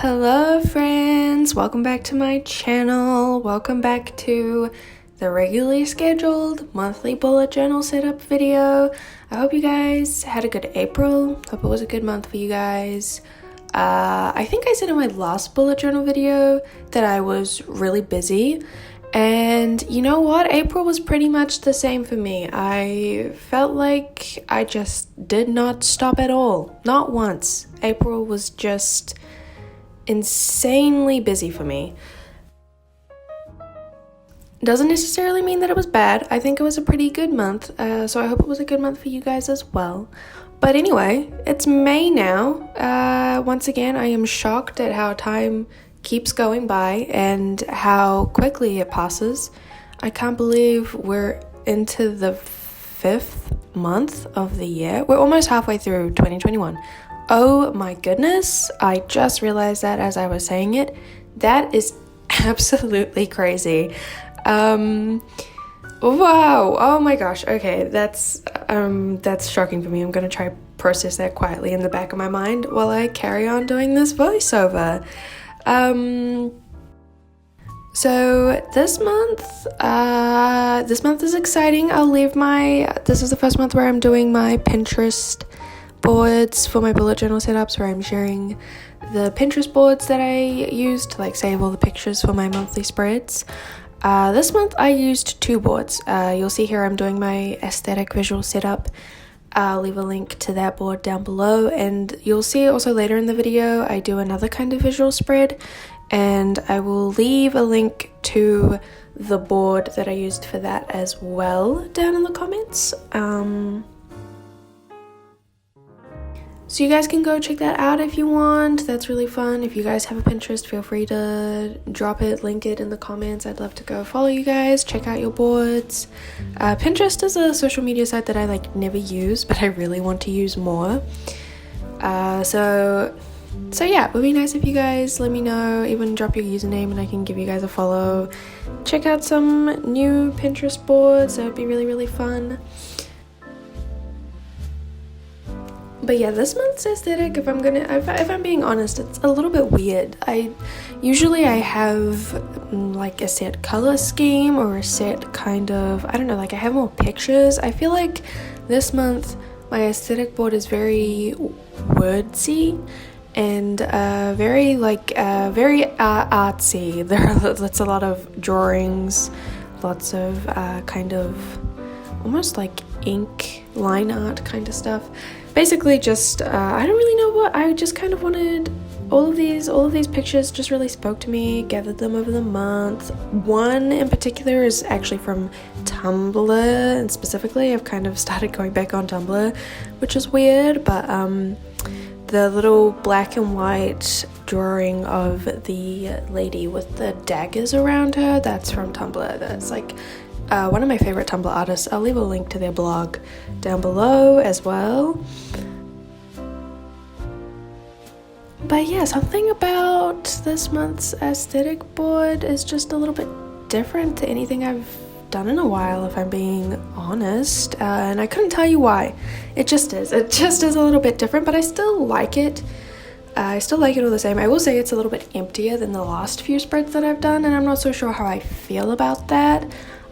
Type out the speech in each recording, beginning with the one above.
Hello friends, welcome back to my channel. Welcome back to the regularly scheduled monthly bullet journal setup video. I hope you guys had a good April. Hope it was a good month for you guys. I think I said in my last bullet journal video that I was really busy, and you know what? April was pretty much the same for me. I felt like I just did not stop at all. Not once. April was just insanely busy for me. Doesn't necessarily mean that it was bad. I think it was a pretty good month, so I hope it was a good month for you guys as well. But anyway, it's May now. Once again, I am shocked at how time keeps going by and how quickly it passes. I can't believe we're into the 5th month of the year. We're almost halfway through 2021. Oh my goodness, I just realized that as I was saying it. That is absolutely crazy. Wow, oh my gosh, okay, that's shocking for me. I'm gonna try process that quietly in the back of my mind while I carry on doing this voiceover. So this month is exciting. This is the first month where I'm doing my Pinterest boards for my bullet journal setups, where I'm sharing the Pinterest boards that I use to save all the pictures for my monthly spreads. This month I used 2 boards. You'll see here I'm doing my aesthetic visual setup. I'll leave a link to that board down below, and you'll see also later in the video I do another kind of visual spread, and I will leave a link to the board that I used for that as well down in the comments. So you guys can go check that out if you want. That's really fun. If you guys have a Pinterest, feel free to drop it, link it in the comments. I'd love to go follow you guys, check out your boards. Pinterest is a social media site that I never use, but I really want to use more. So yeah, it would be nice if you guys let me know, even drop your username and I can give you guys a follow. Check out some new Pinterest boards. That would be really, really fun. But yeah, this month's aesthetic, if I'm being honest, it's a little bit weird. Usually I have a set color scheme or a set kind of, I don't know, I have more pictures. I feel like this month my aesthetic board is very wordsy and very artsy. That's a lot of drawings, lots of kind of almost ink line art kind of stuff. Basically just I don't really know what, I just kind of wanted all of these pictures just really spoke to me, gathered them over the month. One in particular is actually from Tumblr, and specifically I've kind of started going back on Tumblr, which is weird, but the little black and white drawing of the lady with the daggers around her, that's from Tumblr. That's one of my favorite Tumblr artists. I'll leave a link to their blog down below as well. But yeah, something about this month's aesthetic board is just a little bit different to anything I've done in a while, if I'm being honest. And I couldn't tell you why. It just is. It just is a little bit different, but I still like it. I still like it all the same. I will say it's a little bit emptier than the last few spreads that I've done, and I'm not so sure how I feel about that.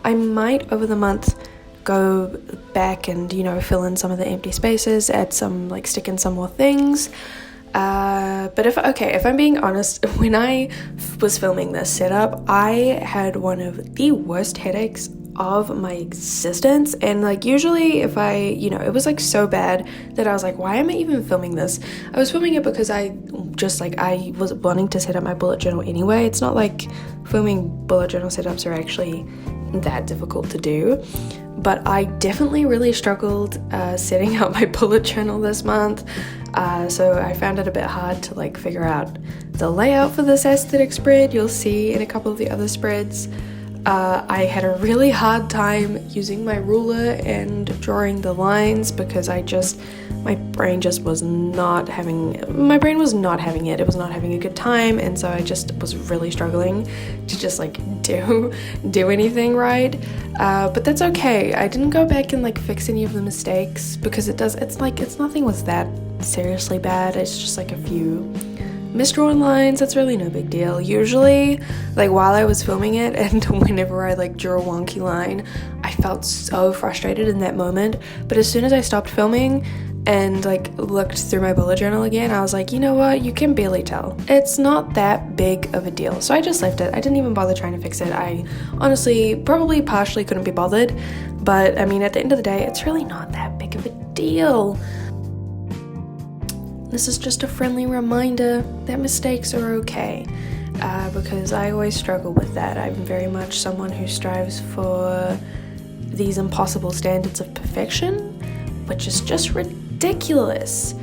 I might over the month go back and fill in some of the empty spaces, add some stick in some more things, but if I'm being honest, when I was filming this setup, I had one of the worst headaches of my existence, and usually if it was so bad that I was why am I even filming this? I was filming it because I was wanting to set up my bullet journal anyway. It's not like filming bullet journal setups are actually that difficult to do, but I definitely really struggled setting up my bullet journal this month, so I found it a bit hard to figure out the layout for this aesthetic spread. You'll see in a couple of the other spreads I had a really hard time using my ruler and drawing the lines because my brain was not having it. It was not having a good time, and so I just was really struggling to just do anything right. But that's okay. I didn't go back and fix any of the mistakes because it's nothing was that seriously bad. It's just a few misdrawn lines, that's really no big deal. Usually, like while I was filming it and whenever I like drew a wonky line, I felt so frustrated in that moment. But as soon as I stopped filming and like looked through my bullet journal again, I was like, you know what, you can barely tell. It's not that big of a deal. So I just left it. I didn't even bother trying to fix it. I honestly probably partially couldn't be bothered, but I mean, at the end of the day, it's really not that big of a deal. This is just a friendly reminder that mistakes are okay, because I always struggle with that. I'm very much someone who strives for these impossible standards of perfection, which is just ridiculous,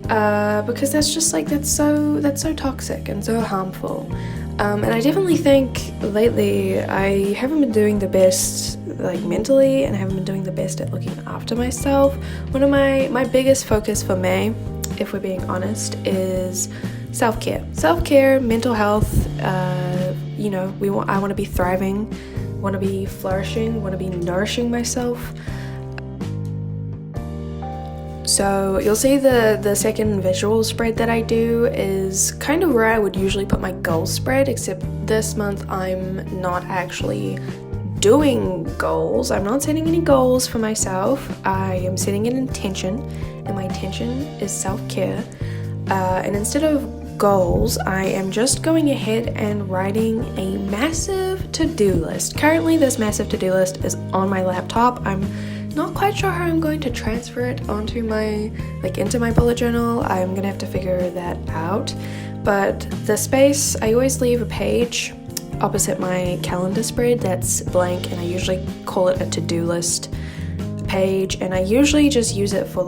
because that's just like, that's so toxic and so harmful. And I definitely think lately I haven't been doing the best like mentally, and I haven't been doing the best at looking after myself. One of my biggest focus for May, if we're being honest, is self-care, mental health. I want to be thriving, want to be flourishing, want to be nourishing myself. So you'll see the second visual spread that I do is kind of where I would usually put my goal spread, except this month I'm not actually doing goals. I'm not setting any goals for myself. I am setting an intention, and my intention is self-care. And instead of goals, I am just going ahead and writing a massive to-do list. Currently, this massive to-do list is on my laptop. I'm not quite sure how I'm going to transfer it onto into my bullet journal. I'm gonna have to figure that out. But the space, I always leave a page opposite my calendar spread that's blank, and I usually call it a to-do list page, and I usually just use it for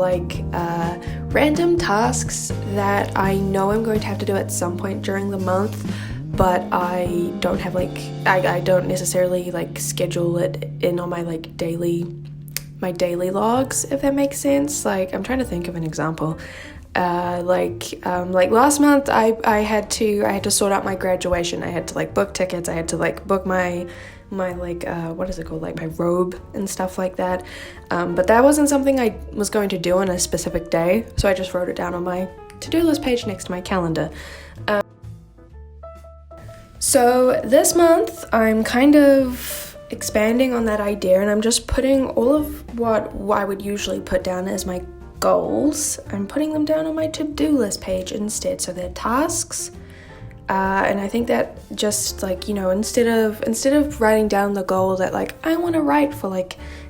random tasks that I know I'm going to have to do at some point during the month, but I don't have I don't necessarily schedule it in on my daily logs, if that makes sense. I'm trying to think of an example. Last month I had to sort out my graduation. I had to book tickets. I had to book my what is it called, my robe and stuff like that. But that wasn't something I was going to do on a specific day, so I just wrote it down on my to-do list page next to my calendar. So this month I'm kind of expanding on that idea, and I'm just putting all of what I would usually put down as my goals, I'm putting them down on my to-do list page instead. So they're tasks, and I think that just instead of writing down the goal that I want to write for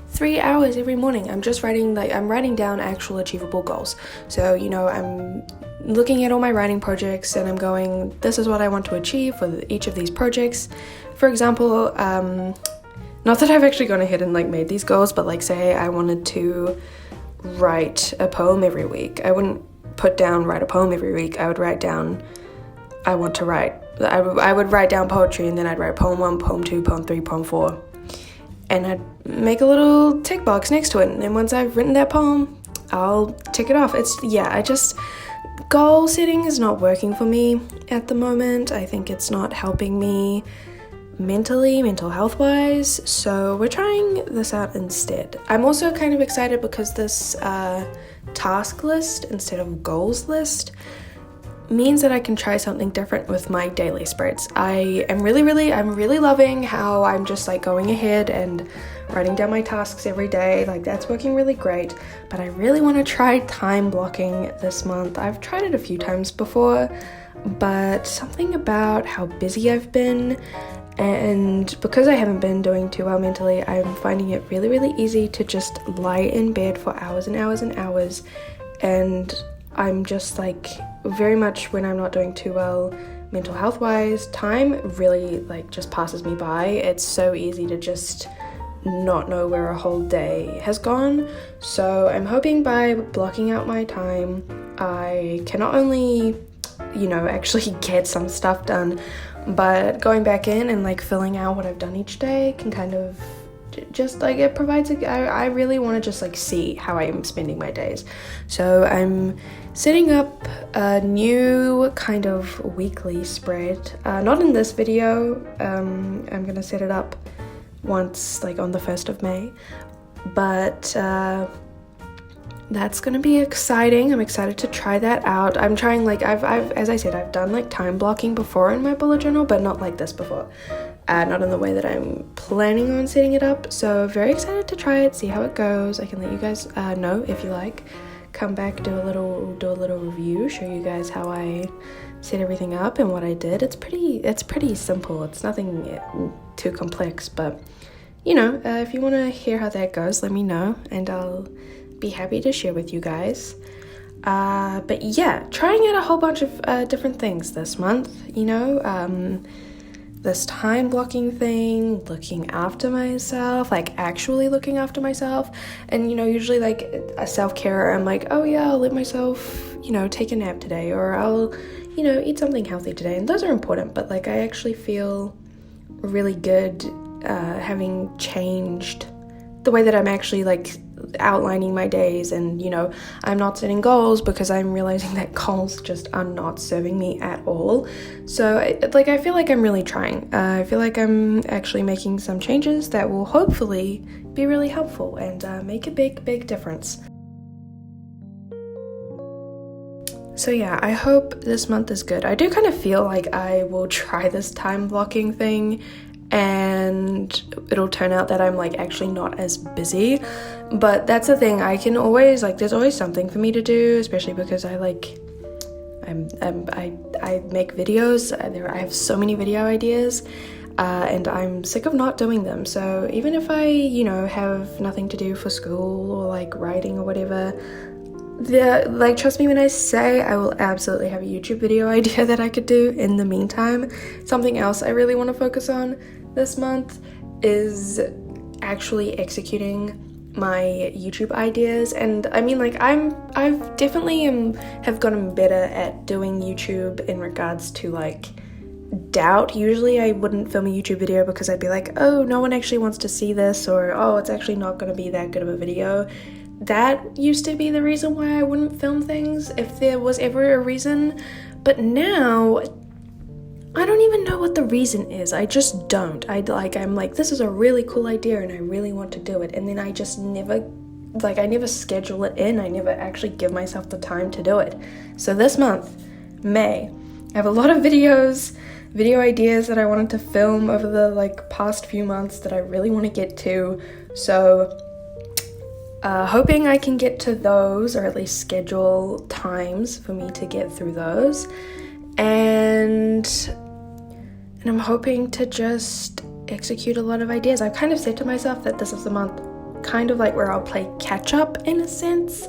3 hours every morning, I'm just writing down actual achievable goals. So I'm looking at all my writing projects, and I'm going, this is what I want to achieve for each of these projects. For example, not that I've actually gone ahead and made these goals, but say I wanted to write a poem every week. I wouldn't put down write a poem every week. I would write down I would write down poetry, and then I'd write poem 1, poem 2, poem 3, poem 4, and I'd make a little tick box next to it, and then once I've written that poem, I'll tick it off. Goal setting is not working for me at the moment. I think it's not helping me mental health wise, so we're trying this out instead. I'm also kind of excited because this task list instead of goals list means that I can try something different with my daily spreads. I'm really loving how I'm just going ahead and writing down my tasks every day. That's working really great, but I really want to try time blocking this month. I've tried it a few times before, but something about how busy I've been, and because I haven't been doing too well mentally, I'm finding it really easy to just lie in bed for hours and hours and hours, and I'm just very much, when I'm not doing too well mental health wise, time really just passes me by. It's so easy to just not know where a whole day has gone. So I'm hoping by blocking out my time, I can not only actually get some stuff done, but going back in and filling out what I've done each day can kind of just it provides I really want to just see how I'm spending my days. So I'm setting up a new kind of weekly spread, not in this video. I'm gonna set it up once on the 1st of May, but that's gonna be exciting. I'm excited to try that out. I'm trying, like, I've as I said, I've done like time blocking before in my bullet journal, but not like this before. Not in the way that I'm planning on setting it up. So very excited to try it, see how it goes. I can let you guys know if you like. Come back, do a little review, show you guys how I set everything up and what I did. It's pretty simple. It's nothing too complex, but you know, if you want to hear how that goes, let me know and I'll be happy to share with you guys. But yeah, trying out a whole bunch of different things this month, you know, this time blocking thing, looking after myself, like actually looking after myself. And you know, usually like a self-care, I'm like, oh yeah, I'll let myself, you know, take a nap today, or I'll, you know, eat something healthy today. And those are important, but like I actually feel really good having changed the way that I'm actually like outlining my days. And you know, I'm not setting goals because I'm realizing that goals just are not serving me at all. So I feel like I'm really trying. I feel like I'm actually making some changes that will hopefully be really helpful and make a big difference. So yeah, I hope this month is good. I do kind of feel like I will try this time blocking thing and it'll turn out that I'm like actually not as busy, but that's the thing. I can always like, there's always something for me to do, especially because I make videos. I have so many video ideas, and I'm sick of not doing them. So even if I, you know, have nothing to do for school or like writing or whatever, like, trust me when I say I will absolutely have a YouTube video idea that I could do in the meantime. Something else I really want to focus on this month is actually executing my YouTube ideas. And I mean, like, I've definitely have gotten better at doing YouTube in regards to like doubt. Usually I wouldn't film a YouTube video because I'd be like, oh, no one actually wants to see this, or oh, it's actually not going to be that good of a video. That used to be the reason why I wouldn't film things, if there was ever a reason. But now, I don't even know what the reason is. I just don't. I'm like, this is a really cool idea and I really want to do it. And then I just never schedule it in. I never actually give myself the time to do it. So this month, May, I have a lot of video ideas that I wanted to film over the like past few months that I really want to get to. So hoping I can get to those, or at least schedule times for me to get through those. And I'm hoping to just execute a lot of ideas. I've kind of said to myself that this is the month kind of like where I'll play catch up in a sense.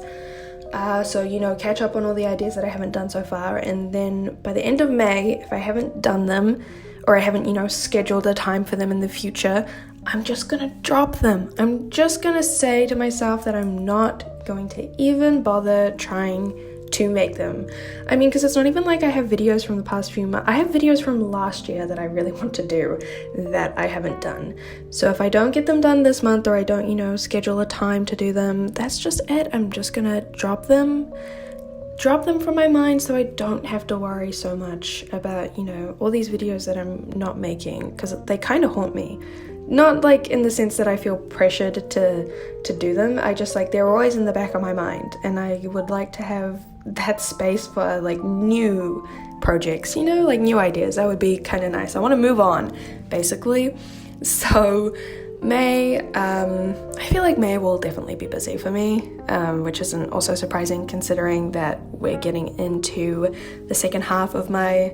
So, you know, catch up on all the ideas that I haven't done so far. And then by the end of May, if I haven't done them, or I haven't, you know, scheduled a time for them in the future, I'm just gonna drop them. I'm just gonna say to myself that I'm not going to even bother trying to make them. I mean, because it's not even like I have videos from the past few months. I have videos from last year that I really want to do that I haven't done. So if I don't get them done this month, or I don't, you know, schedule a time to do them, that's just it. I'm just gonna drop them from my mind, so I don't have to worry so much about, you know, all these videos that I'm not making, because they kind of haunt me. Not like in the sense that I feel pressured to do them. I just like, they're always in the back of my mind, and I would like to have that space for like new projects, you know, like new ideas. That would be kind of nice. I want to move on, basically. So May, I feel like May will definitely be busy for me, which isn't also surprising considering that we're getting into the second half of my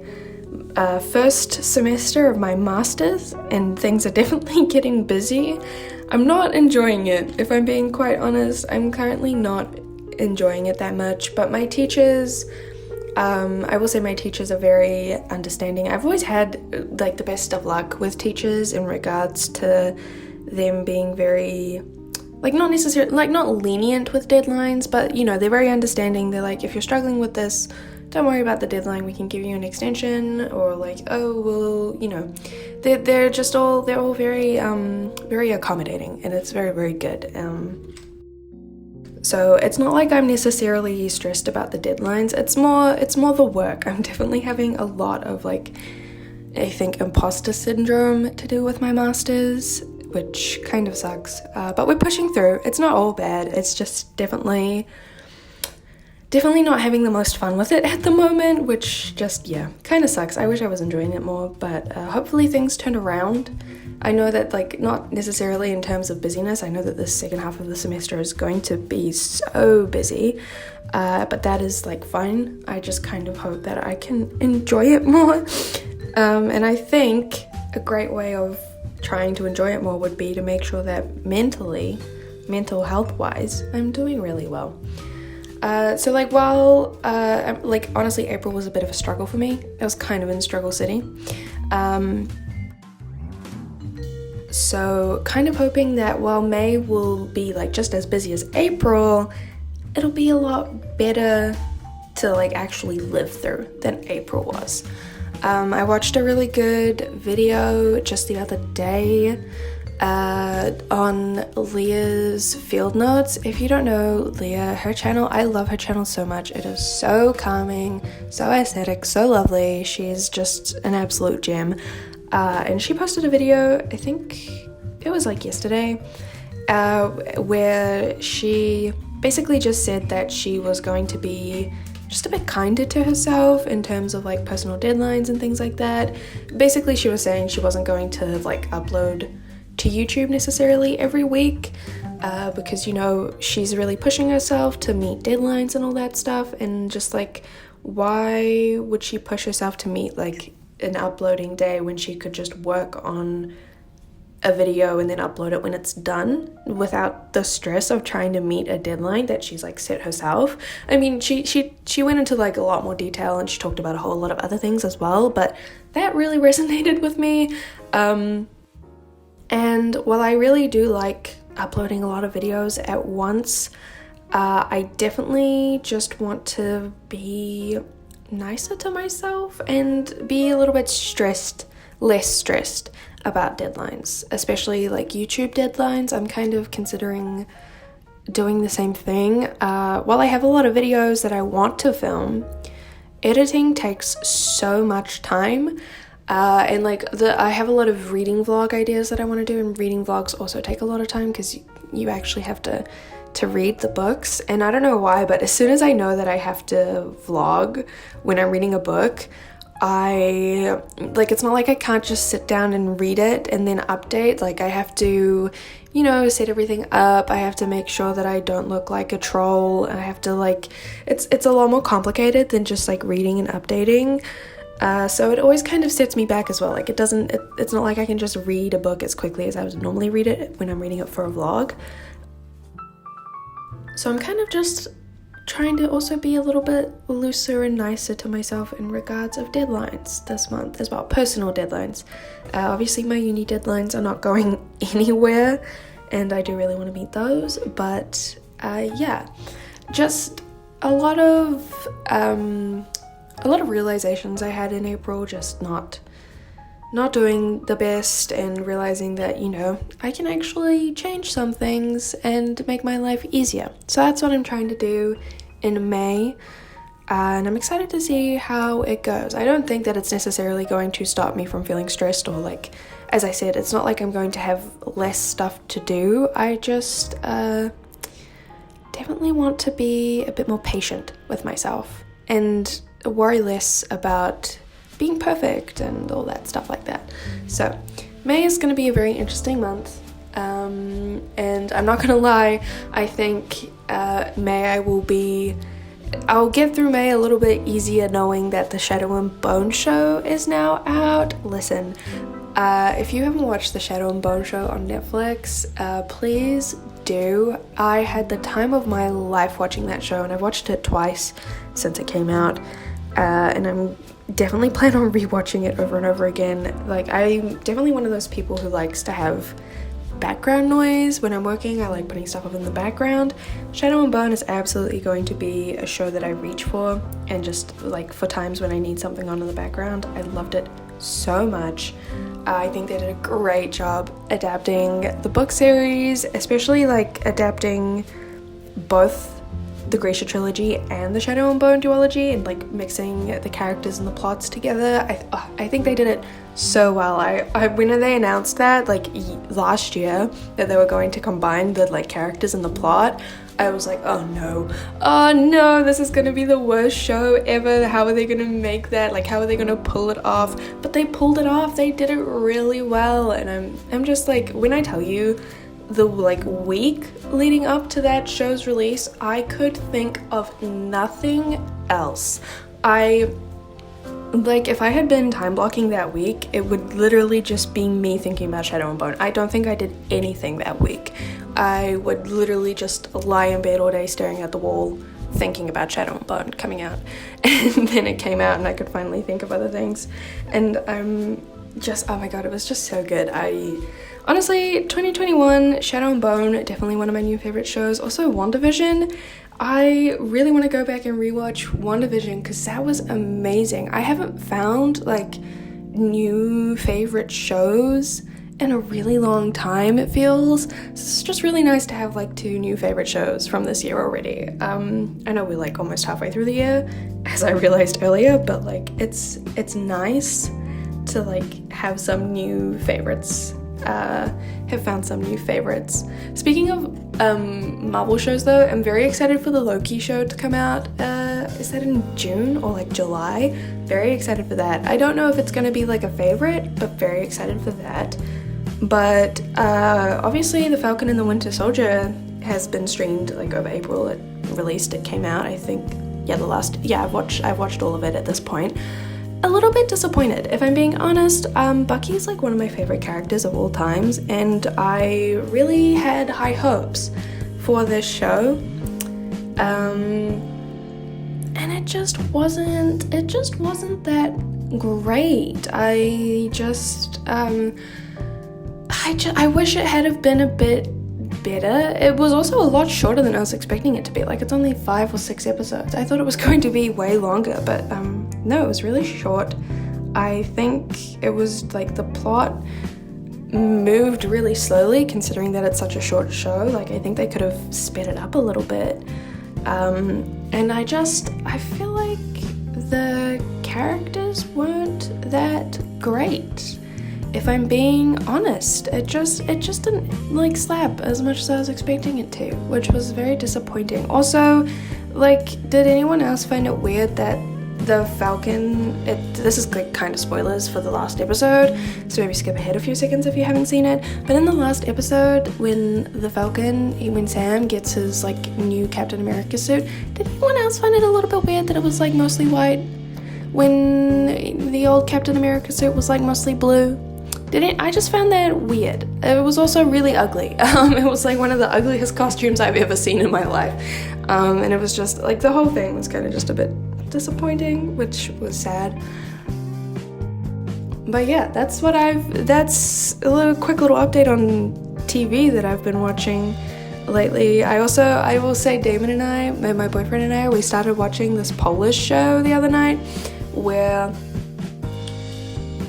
first semester of my master's, and things are definitely getting busy. I'm not enjoying it, if I'm being quite honest. I'm currently not enjoying it that much, but my teachers, I will say my teachers are very understanding. I've always had like the best of luck with teachers in regards to them being very, like, not necessarily, like, not lenient with deadlines, but, you know, they're very understanding. They're like, if you're struggling with this, don't worry about the deadline, we can give you an extension, or like, oh, well, you know, they're all very, very accommodating, and it's very, very good. So it's not like I'm necessarily stressed about the deadlines. It's more the work. I'm definitely having a lot of, like, I think imposter syndrome to do with my masters, which kind of sucks, but we're pushing through. It's not all bad. It's just definitely definitely not having the most fun with it at the moment, which just, yeah, kind of sucks. I wish I was enjoying it more, but hopefully things turn around. I know that, like, not necessarily in terms of busyness. I know that the second half of the semester is going to be so busy, but that is, like, fine. I just kind of hope that I can enjoy it more. And I think a great way of trying to enjoy it more would be to make sure that mental health-wise, I'm doing really well. So like while like honestly April was a bit of a struggle for me. It was kind of in struggle city. So kind of hoping that while May will be like just as busy as April, it'll be a lot better to like actually live through than April was. I watched a really good video just the other day on Leah's field notes. If you don't know Leah, her channel, I love her channel so much. It is so calming, so aesthetic, so lovely. She's just an absolute gem. And she posted a video, I think it was like yesterday, where she basically just said that she was going to be just a bit kinder to herself in terms of like personal deadlines and things like that. Basically, she was saying she wasn't going to like upload to YouTube necessarily every week because, you know, she's really pushing herself to meet deadlines and all that stuff, and just like, why would she push herself to meet like an uploading day when she could just work on a video and then upload it when it's done without the stress of trying to meet a deadline that she's like set herself. I mean, she went into like a lot more detail and she talked about a whole lot of other things as well, but that really resonated with me. And while I really do like uploading a lot of videos at once, I definitely just want to be nicer to myself and be a little bit less stressed about deadlines, especially like YouTube deadlines. I'm kind of considering doing the same thing. While I have a lot of videos that I want to film, editing takes so much time. And like I have a lot of reading vlog ideas that I want to do, and reading vlogs also take a lot of time because you actually have to read the books. And I don't know why, but as soon as I know that I have to vlog when I'm reading a book, it's not like I can't just sit down and read it and then update. Like I have to, you know, set everything up. I have to make sure that I don't look like a troll. I have to like, it's a lot more complicated than just like reading and updating. So it always kind of sets me back as well. Like it's not like I can just read a book as quickly as I would normally read it when I'm reading it for a vlog. So I'm kind of just trying to also be a little bit looser and nicer to myself in regards of deadlines this month as well, personal deadlines. Obviously my uni deadlines are not going anywhere and I do really want to meet those, but yeah, just a lot of realizations I had in April, just not doing the best and realizing that, you know, I can actually change some things and make my life easier. So that's what I'm trying to do in May, and I'm excited to see how it goes. I don't think that it's necessarily going to stop me from feeling stressed, or like, as I said, it's not like I'm going to have less stuff to do. I just definitely want to be a bit more patient with myself and worry less about being perfect and all that stuff like that. So May is going to be a very interesting month, and I'm not gonna lie, I think May I'll get through May a little bit easier knowing that the Shadow and Bone show is now out. Listen, if you haven't watched the Shadow and Bone show on Netflix, please do. I had the time of my life watching that show, and I've watched it twice since it came out, and I'm definitely plan on rewatching it over and over again. Like, I'm definitely one of those people who likes to have background noise when I'm working. I like putting stuff up in the background. Shadow and Bone is absolutely going to be a show that I reach for, and just like for times when I need something on in the background. I loved it so much. I think they did a great job adapting the book series, especially like adapting both the Gracia trilogy and the Shadow and Bone duology, and like mixing the characters and the plots together. I think they did it so well. I when they announced that like last year that they were going to combine the like characters and the plot, I was like, oh no, this is gonna be the worst show ever. How are they gonna make that? Like, how are they gonna pull it off? But they pulled it off. They did it really well, and I'm just like, when I tell you, the like week leading up to that show's release, I could think of nothing else. If I had been time blocking that week, it would literally just be me thinking about Shadow and Bone. I don't think I did anything that week. I would literally just lie in bed all day staring at the wall thinking about Shadow and Bone coming out. And then it came out and I could finally think of other things. And I'm just, oh my god, it was just so good. Honestly, 2021, Shadow and Bone, definitely one of my new favorite shows. Also, WandaVision. I really want to go back and rewatch WandaVision because that was amazing. I haven't found like new favorite shows in a really long time, it feels. So it's just really nice to have like 2 new favorite shows from this year already. I know we're like almost halfway through the year, as I realized earlier, but like it's nice to like have some new favorites. Have found some new favorites. Speaking of Marvel shows though, I'm very excited for the Loki show to come out. Is that in June or like July? Very excited for that. I don't know if it's gonna be like a favorite, but very excited for that. But obviously the Falcon and the Winter Soldier has been streamed like over April. It came out, I think, I've watched all of it at this point. A little bit disappointed, if I'm being honest. Bucky is like one of my favorite characters of all times, and I really had high hopes for this show. And it just wasn't that great. I wish it had have been a bit better. It was also a lot shorter than I was expecting it to be. Like, it's only 5 or 6 episodes. I thought it was going to be way longer, but no, it was really short. I think it was like the plot moved really slowly considering that it's such a short show. Like, I think they could have sped it up a little bit. And I feel like the characters weren't that great. If I'm being honest, it just didn't like slap as much as I was expecting it to, which was very disappointing. Also, like, did anyone else find it weird that the Falcon, this is like kind of spoilers for the last episode, so maybe skip ahead a few seconds if you haven't seen it, but in the last episode when Sam gets his like new Captain America suit, did anyone else find it a little bit weird that it was like mostly white when the old Captain America suit was like mostly blue? I just found that weird. It was also really ugly. It was like one of the ugliest costumes I've ever seen in my life. And it was just like the whole thing was kind of just a bit disappointing, which was sad. But yeah, that's a quick little update on TV that I've been watching lately. I will say Damon and I, my boyfriend and I, we started watching this Polish show the other night where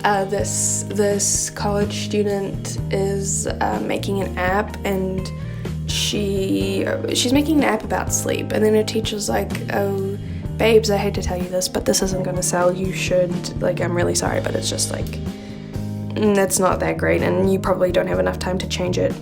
this college student is making an app, and she's making an app about sleep, and then her teacher's like, oh, babes, I hate to tell you this, but this isn't gonna sell. You should, like, I'm really sorry, but it's just like, it's not that great, and you probably don't have enough time to change it.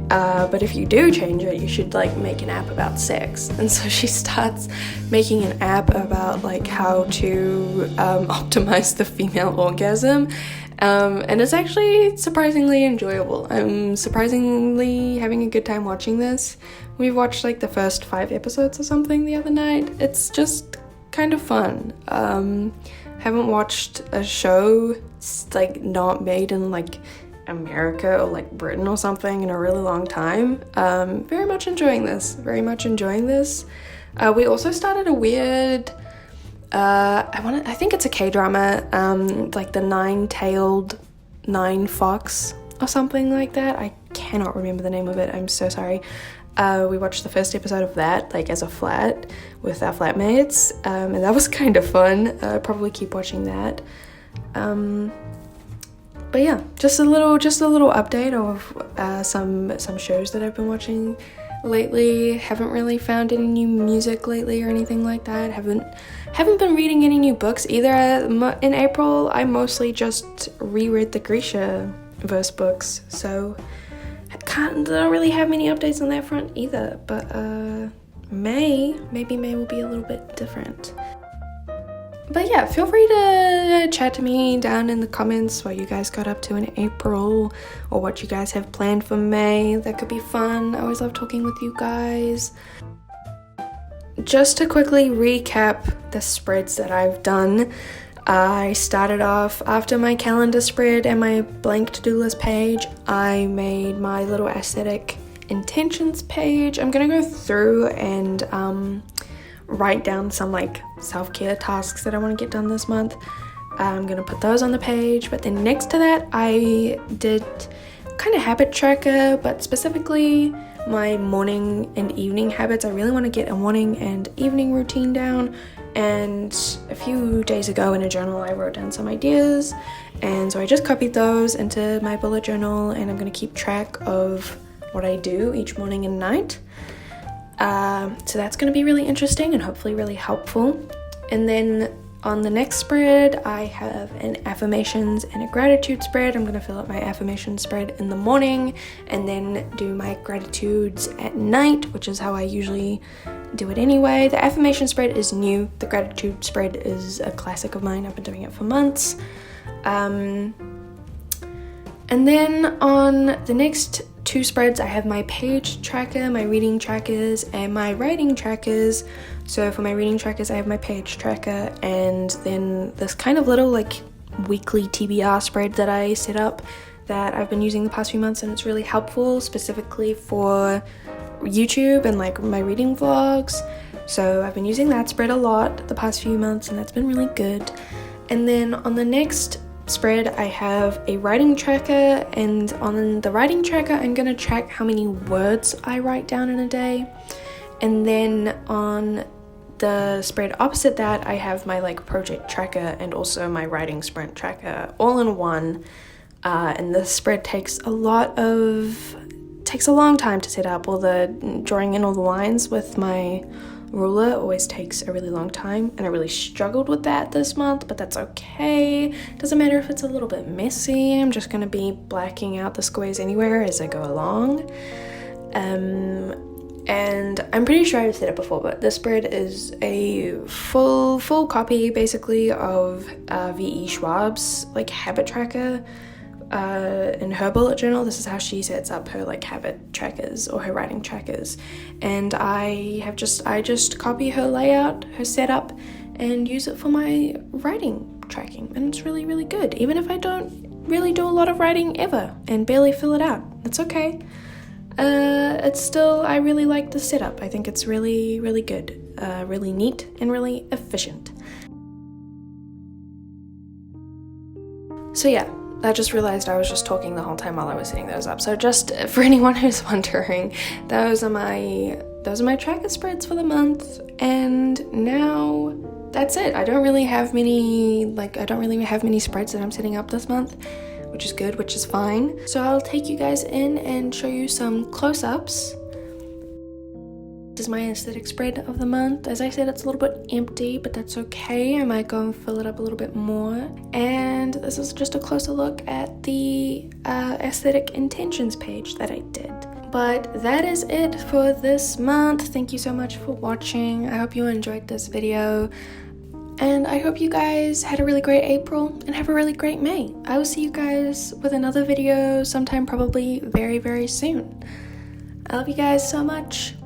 But if you do change it, you should like make an app about sex. And so she starts making an app about like how to optimize the female orgasm. And it's actually surprisingly enjoyable. I'm surprisingly having a good time watching this. We watched like the first 5 episodes or something the other night. It's just kind of fun. Haven't watched a show like not made in like America or like Britain or something in a really long time. Very much enjoying this. We also started a weird I think it's a K-drama, like the Nine-Tailed Nine Fox or something like that. I cannot remember the name of it. I'm so sorry. We watched the first episode of that like as a flat with our flatmates, and that was kind of fun. Probably keep watching that. But yeah, just a little update of some shows that I've been watching lately. Haven't really found any new music lately or anything like that. Haven't been reading any new books either. In April, I mostly just reread the Grisha verse books, so don't really have many updates on that front either. But maybe May will be a little bit different. But yeah, feel free to chat to me down in the comments what you guys got up to in April or what you guys have planned for May. That could be fun. I always love talking with you guys. Just to quickly recap the spreads that I've done, I started off after my calendar spread and my blank to-do list page. I made my little aesthetic intentions page. I'm gonna go through and write down some like self-care tasks that I want to get done this month. I'm gonna put those on the page, but then next to that I did kind of habit tracker, but specifically my morning and evening habits. I really want to get a morning and evening routine down, and a few days ago in a journal I wrote down some ideas, and so I just copied those into my bullet journal, and I'm gonna keep track of what I do each morning and night. So that's going to be really interesting and hopefully really helpful. And then on the next spread, I have an affirmations and a gratitude spread. I'm going to fill up my affirmation spread in the morning and then do my gratitudes at night, which is how I usually do it anyway. The affirmation spread is new. The gratitude spread is a classic of mine. I've been doing it for months. And then on the next two spreads, I have my page tracker, my reading trackers, and my writing trackers. So for my reading trackers, I have my page tracker, and then this kind of little like weekly TBR spread that I set up that I've been using the past few months, and it's really helpful specifically for YouTube and like my reading vlogs. So I've been using that spread a lot the past few months, and that's been really good. And then on the next spread, I have a writing tracker, and on the writing tracker I'm gonna track how many words I write down in a day. And then on the spread opposite that, I have my like project tracker and also my writing sprint tracker all in one. And this spread takes a long time to set up. All the drawing in all the lines with my ruler always takes a really long time, and I really struggled with that this month, but that's okay. Doesn't matter if it's a little bit messy. I'm just going to be blacking out the squares anywhere as I go along. And I'm pretty sure I've said it before, but this spread is a full copy basically of V.E. Schwab's like habit tracker. In her bullet journal, this is how she sets up her like habit trackers or her writing trackers, and I just copy her layout, her setup, and use it for my writing tracking, and it's really, really good. Even if I don't really do a lot of writing ever and barely fill it out, it's okay. It's still, I really like the setup. I think it's really, really good, really neat and really efficient. So yeah, I just realized I was just talking the whole time while I was setting those up. So just for anyone who's wondering, those are my tracker spreads for the month. And now that's it. I don't really have many spreads that I'm setting up this month, which is good, which is fine. So I'll take you guys in and show you some close-ups. This is my aesthetic spread of the month. As I said, it's a little bit empty, but that's okay. I might go and fill it up a little bit more. And this is just a closer look at the aesthetic intentions page that I did. But that is it for this month. Thank you so much for watching. I hope you enjoyed this video. And I hope you guys had a really great April and have a really great May. I will see you guys with another video sometime probably very, very soon. I love you guys so much.